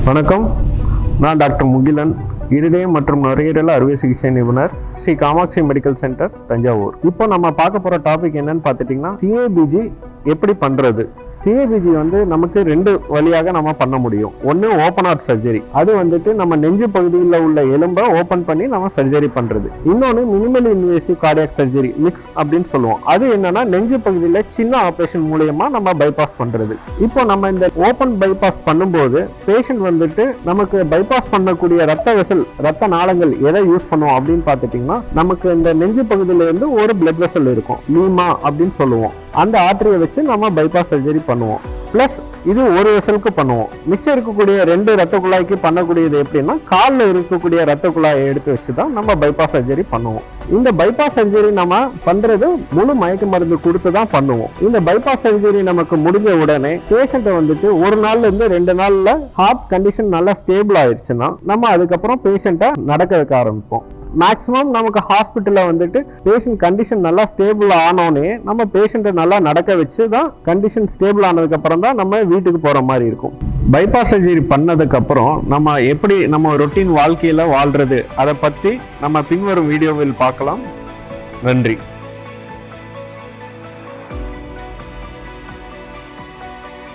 வணக்கம், நான் டாக்டர் முகிலன், இருதயம் மற்றும் நுரையீரல் அறுவை சிகிச்சை நிபுணர், ஸ்ரீ காமாட்சி மெடிக்கல் சென்டர், தஞ்சாவூர். இப்போ நம்ம பார்க்க போற டாபிக் என்னன்னு பார்த்துட்டீங்கன்னா, சிஏபிஜி எப்படி பண்றது. சிஏபிஜி நமக்கு ரெண்டு வழியாக நம்ம பண்ண முடியும். ஒன்று ஓப்பன் ஹார்ட் சர்ஜரி, அது நம்ம நெஞ்சு பகுதியில் உள்ள எலும்பை ஓப்பன் பண்ணி நம்ம சர்ஜரி பண்றது. இன்னொன்று minimally invasive cardiac surgery, mix அப்படின்னு சொல்லுவோம். அது என்னன்னா நெஞ்சு பகுதியில் சின்ன ஆபரேஷன் மூலியமா நம்ம பைபாஸ் பண்றது. இப்போ நம்ம இந்த ஓப்பன் பைபாஸ் பண்ணும்போது பேஷண்ட் நமக்கு பைபாஸ் பண்ணக்கூடிய ரத்த நாளங்கள் எதை யூஸ் பண்ணுவோம் அப்படின்னு பார்த்துட்டீங்கன்னா, நமக்கு இந்த நெஞ்சு பகுதியில இருந்து ஒரு பிளட் வெசல் இருக்கும், லீமா அப்படின்னு சொல்லுவோம். அந்த ஆர்டரியை வச்சு நம்ம பைபாஸ் சர்ஜரி பண்ணுவோம். பிளஸ் இது ஒரு வெசலுக்கு பண்ணுவோம். மிச்சம் இருக்கக்கூடிய 2 ரத்த குழாய்க்கு பண்ணக்கூடியது எப்படின்னா, காலில் இருக்கக்கூடிய ரத்த குழாயை எடுத்து வச்சுதான் நம்ம பைபாஸ் சர்ஜரி பண்ணுவோம். இந்த பைபாஸ் சர்ஜரி நம்ம பண்றது முழு மயக்க மருந்து கொடுத்து தான் பண்ணுவோம். இந்த பைபாஸ் சர்ஜரி நமக்கு முடிஞ்ச உடனே பேஷண்ட்டை 1 நாள்ல இருந்து 2 நாள்ல ஹார்ட் கண்டிஷன் நல்லா ஸ்டேபிள் ஆயிடுச்சுன்னா நம்ம அதுக்கப்புறம் பேஷண்ட்டை நடக்க வைக்க ஆரம்பிப்போம். மேக்சிமம் நமக்கு ஹாஸ்பிட்டலில் பேஷண்ட் கண்டிஷன் நல்லா ஸ்டேபிள் ஆனோடனே நம்ம பேஷண்ட்டை நல்லா நடக்க வச்சு தான் கண்டிஷன் ஸ்டேபிள் ஆனதுக்கு அப்புறம் தான் நம்ம வீட்டுக்கு போற மாதிரி இருக்கும். பைபாஸ் சர்ஜரி பண்ணதுக்கு அப்புறம் நம்ம எப்படி நம்ம ரொட்டீன் வாழ்க்கையில வாழ்றது, அதை பத்தி நம்ம பின்வரும் வீடியோவில் பார்க்கலாம். நன்றி.